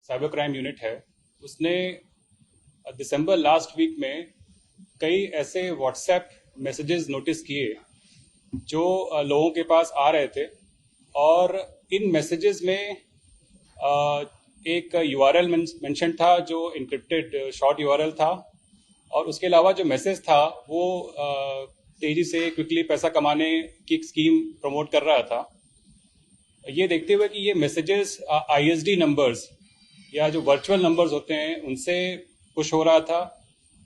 Cyber crime unit है, उसने दिसंबर last week में कई ऐसे व्हाट्सएप मैसेजेस नोटिस किए जो लोगों के पास आ रहे थे। और इन मैसेजेस में एक यूआरएल मेंशन था जो इनक्रिप्टेड शॉर्ट यूआरएल था, और उसके अलावा जो मैसेज था वो तेजी से क्विकली पैसा कमाने की एक स्कीम प्रमोट कर रहा था। ये देखते हुए कि ये मैसेजेस आईएसडी नंबर्स या जो वर्चुअल नंबर्स होते हैं उनसे पुश हो रहा था,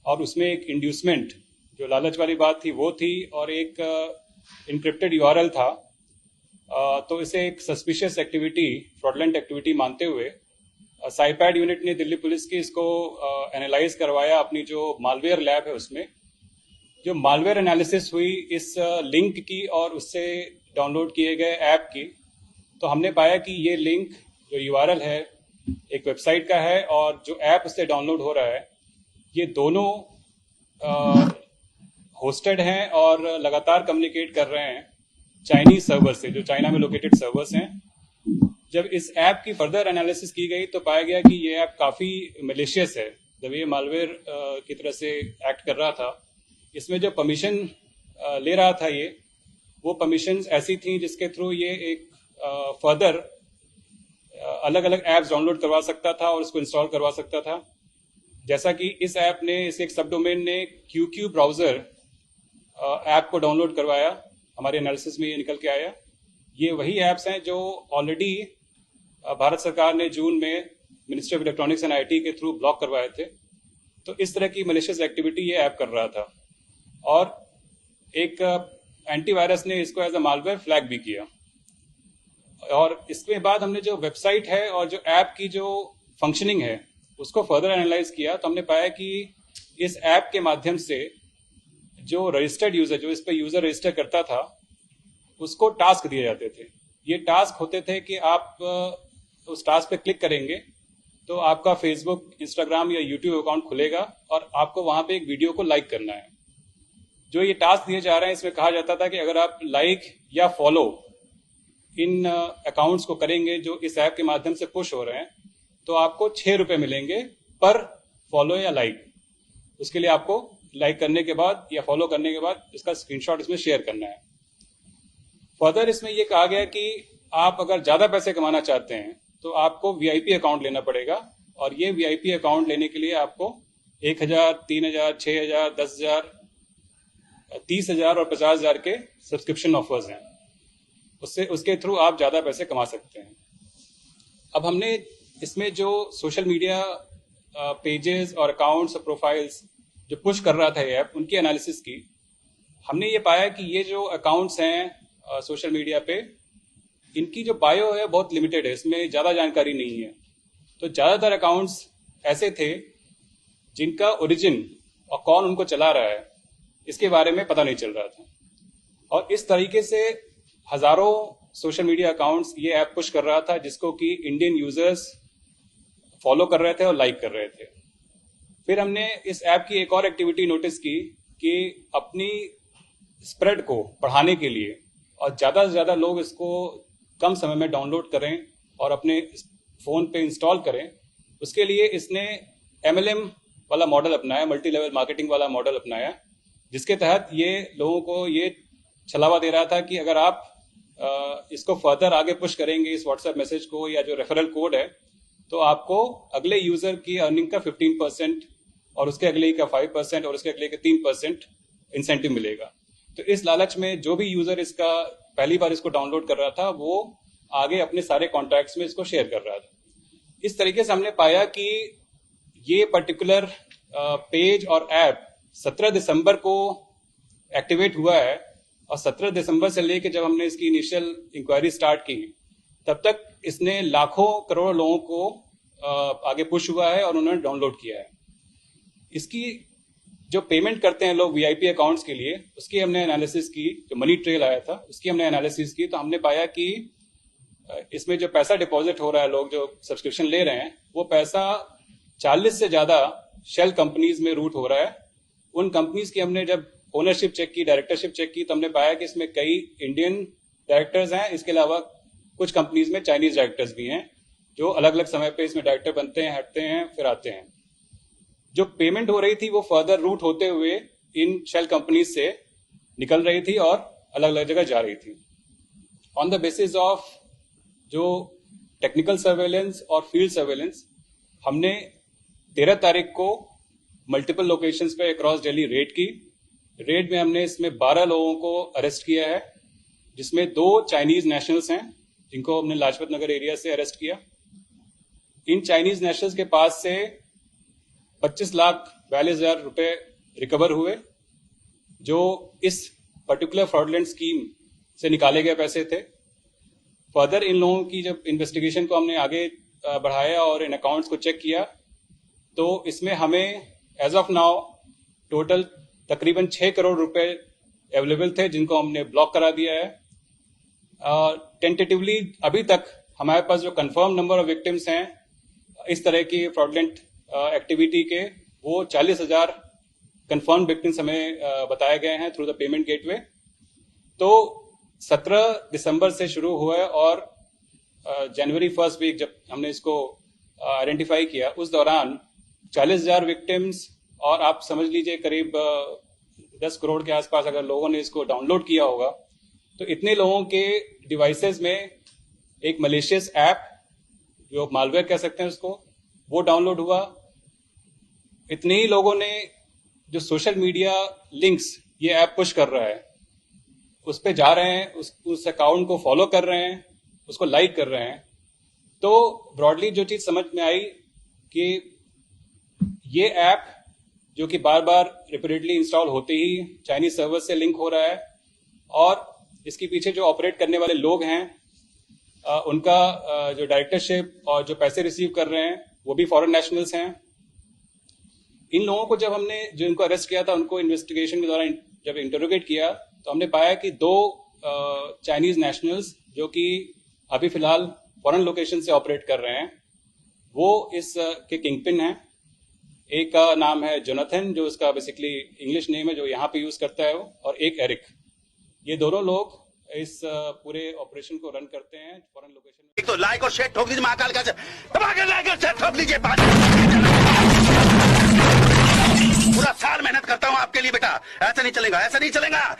और उसमें एक इंड्यूसमेंट जो लालच वाली बात थी वो थी, और एक इनक्रिप्टेड यूआरएल था। तो इसे एक सस्पिशियस एक्टिविटी, फ्रॉडलेंट एक्टिविटी मानते हुए साइपैड यूनिट ने दिल्ली पुलिस की इसको एनालाइज करवाया अपनी जो मालवेयर लैब है उसमें। जो मालवेयर एनालिसिस हुई इस लिंक की और उससे डाउनलोड किए गए ऐप की, तो हमने पाया कि ये लिंक जो यूआरएल है एक वेबसाइट का है, और जो ऐप उससे डाउनलोड हो रहा है ये दोनों होस्टेड हैं और लगातार कम्युनिकेट कर रहे हैं चाइनीज सर्वर से, जो चाइना में लोकेटेड सर्वर्स हैं। जब इस ऐप की फर्दर एनालिसिस की गई तो पाया गया कि ये ऐप काफ़ी मलेशियस है, जब ये मालवेयर की तरह से एक्ट कर रहा था। इसमें जो परमिशन ले रहा था ये, वो परमिशंस ऐसी थी जिसके थ्रू ये एक फर्दर अलग अलग ऐप्स डाउनलोड करवा सकता था और उसको इंस्टॉल करवा सकता था। जैसा कि इस ऐप ने, इस एक सब डोमेन ने QQ ब्राउज़र ऐप को डाउनलोड करवाया, हमारे एनालिसिस में ये निकल के आया। ये वही ऐप्स हैं जो ऑलरेडी भारत सरकार ने जून में ministry of electronics and IT के थ्रू ब्लॉक करवाए थे। तो इस तरह की मलेशियस एक्टिविटी ये ऐप कर रहा था, और एक एंटीवायरस ने इसको एज अ मालवेयर फ्लैग भी किया। और इसके बाद हमने जो वेबसाइट है और जो ऐप की जो फंक्शनिंग है उसको फर्दर एनालाइज किया, तो हमने पाया कि इस ऐप के माध्यम से जो रजिस्टर्ड यूजर, जो इस पर यूजर रजिस्टर करता था, उसको टास्क दिए जाते थे। ये टास्क होते थे कि आप उस टास्क पे क्लिक करेंगे तो आपका फेसबुक, इंस्टाग्राम या यूट्यूब अकाउंट खुलेगा और आपको वहां पे एक वीडियो को लाइक करना है। जो ये टास्क दिए जा रहे हैं इसमें कहा जाता था कि अगर आप लाइक या फॉलो इन अकाउंट्स को करेंगे जो इस ऐप के माध्यम से पुश हो रहे हैं, तो आपको 6 रुपए मिलेंगे पर फॉलो या लाइक। उसके लिए आपको लाइक करने के बाद या फॉलो करने के बाद इसका स्क्रीनशॉट इसमें शेयर करना है। फर्दर इसमें यह कहा गया कि आप अगर ज्यादा पैसे कमाना चाहते हैं तो आपको वीआईपी अकाउंट लेना पड़ेगा, और ये वीआईपी अकाउंट लेने के लिए आपको 1,000, 3,000, 6,000, 10,000, 30,000 और 50,000 के सब्सक्रिप्शन ऑफर्स हैं। उसके थ्रू आप ज्यादा पैसे कमा सकते हैं। अब हमने इसमें जो सोशल मीडिया पेजेस और अकाउंट्स और प्रोफाइल्स जो पुश कर रहा था ये ऐप, उनकी एनालिसिस की। हमने ये पाया कि ये जो अकाउंट्स हैं सोशल मीडिया पे, इनकी जो बायो है बहुत लिमिटेड है, इसमें ज़्यादा जानकारी नहीं है। तो ज़्यादातर अकाउंट्स ऐसे थे जिनका ओरिजिन और कौन उनको चला रहा है इसके बारे में पता नहीं चल रहा था, और इस तरीके से हजारों सोशल मीडिया अकाउंट्स ये ऐप पुश कर रहा था जिसको कि इंडियन यूजर्स फॉलो कर रहे थे और लाइक कर रहे थे। फिर हमने इस ऐप की एक और एक्टिविटी नोटिस की कि अपनी स्प्रेड को बढ़ाने के लिए और ज़्यादा से ज़्यादा लोग इसको कम समय में डाउनलोड करें और अपने फ़ोन पे इंस्टॉल करें, उसके लिए इसने MLM वाला मॉडल अपनाया, मल्टी लेवल मार्केटिंग वाला मॉडल अपनाया, जिसके तहत ये लोगों को ये छलावा दे रहा था कि अगर आप इसको फर्दर आगे पुश करेंगे इस व्हाट्सएप मैसेज को या जो रेफरल कोड है, तो आपको अगले यूजर की अर्निंग का 15% और उसके अगले का 5% और उसके अगले का 3% इंसेंटिव मिलेगा। तो इस लालच में जो भी यूजर इसका पहली बार इसको डाउनलोड कर रहा था वो आगे अपने सारे कॉन्टैक्ट्स में इसको शेयर कर रहा था। इस तरीके से हमने पाया कि ये पर्टिकुलर पेज और ऐप 17 दिसंबर को एक्टिवेट हुआ है, और 17 दिसंबर से लेकर जब हमने इसकी इनिशियल इंक्वायरी स्टार्ट की तब तक इसने लाखों करोड़ों लोगों को आगे पुश हुआ है और उन्होंने डाउनलोड किया है। इसकी जो पेमेंट करते हैं लोग वीआईपी अकाउंट्स के लिए, उसकी हमने एनालिसिस की, जो मनी ट्रेल आया था उसकी हमने एनालिसिस की, तो हमने पाया कि इसमें जो पैसा डिपॉजिट हो रहा है, लोग जो सब्सक्रिप्शन ले रहे हैं, वो पैसा 40 से ज्यादा शेल कंपनीज में रूट हो रहा है। उन कंपनीज की हमने जब ओनरशिप चेक की, डायरेक्टरशिप चेक की, तो हमने पाया कि इसमें कई इंडियन डायरेक्टर्स हैं, इसके अलावा कुछ कंपनीज में चाइनीज डायरेक्टर्स भी हैं, जो अलग अलग समय पे इसमें डायरेक्टर बनते हैं, हटते हैं, फिर आते हैं। जो पेमेंट हो रही थी वो फर्दर रूट होते हुए इन शेल कंपनीज से निकल रही थी और अलग अलग जगह जा रही थी। ऑन द बेसिस ऑफ जो टेक्निकल सर्वेलेंस और फील्ड सर्वेलेंस, हमने 13 तारीख को मल्टीपल लोकेशंस पे अक्रॉस दिल्ली रेड की। रेड में हमने इसमें 12 लोगों को अरेस्ट किया है, जिसमें 2 चाइनीज नेशनल्स हैं जिनको हमने लाजपत नगर एरिया से अरेस्ट किया। इन चाइनीज नेशनल्स के पास से 25,42,000 रुपए रिकवर हुए, जो इस पर्टिकुलर फ्रॉडलेंट स्कीम से निकाले गए पैसे थे। फर्दर इन लोगों की जब इन्वेस्टिगेशन को हमने आगे बढ़ाया और इन अकाउंट्स को चेक किया, तो इसमें हमें एज ऑफ नाउ टोटल तकरीबन 6 करोड़ रुपए अवेलेबल थे, जिनको हमने ब्लॉक करा दिया है। टेंटेटिवली अभी तक हमारे पास जो कंफर्म नंबर ऑफ विक्टिम्स हैं इस तरह की फ्रॉडलेंट एक्टिविटी के, वो 40,000 कंफर्म विक्टिम्स हमें बताए गए हैं थ्रू द पेमेंट गेटवे। तो 17 दिसंबर से शुरू हुआ है और जनवरी फर्स्ट वीक जब हमने इसको आइडेंटिफाई किया, उस दौरान 40,000 विक्टिम्स और आप समझ लीजिए करीब 10 करोड़ के आसपास अगर लोगों ने इसको डाउनलोड किया होगा, तो इतने लोगों के डिवाइसेस में एक मलेशियस ऐप, जो मालवेयर कह सकते हैं उसको, वो डाउनलोड हुआ। इतने ही लोगों ने जो सोशल मीडिया लिंक्स ये ऐप पुश कर रहा है उस पे जा रहे हैं, उस अकाउंट को फॉलो कर रहे हैं, उसको लाइक कर रहे हैं। तो ब्रॉडली जो चीज समझ में आई कि ये ऐप जो कि बार बार रिपीटेडली इंस्टॉल होते ही चाइनीज सर्वर से लिंक हो रहा है, और इसके पीछे जो ऑपरेट करने वाले लोग हैं उनका जो डायरेक्टरशिप और जो पैसे रिसीव कर रहे हैं वो भी फॉरेन नेशनल्स हैं। इन लोगों को जब हमने जो इनको अरेस्ट किया था, उनको इन्वेस्टिगेशन के दौरान जब इंटरोगेट किया, तो हमने पाया कि 2 चाइनीज नेशनल्स जो कि अभी फिलहाल फॉरेन लोकेशन से ऑपरेट कर रहे हैं, वो इस के किंगपिन हैं। एक का नाम है जोनाथन, जो इसका बेसिकली इंग्लिश नेम है जो यहाँ पे यूज करता है वो, और एक एरिक। ये दोनों लोग इस पूरे ऑपरेशन को रन करते हैं फॉरेन लोकेशन में। एक तो लाइक और शेयर ठोक दीजिए, महाकाल का लाइक और शेयर ठोक लीजिए। पूरा साल मेहनत करता हूँ आपके लिए बेटा, ऐसा नहीं चलेगा, ऐसा नहीं चलेगा।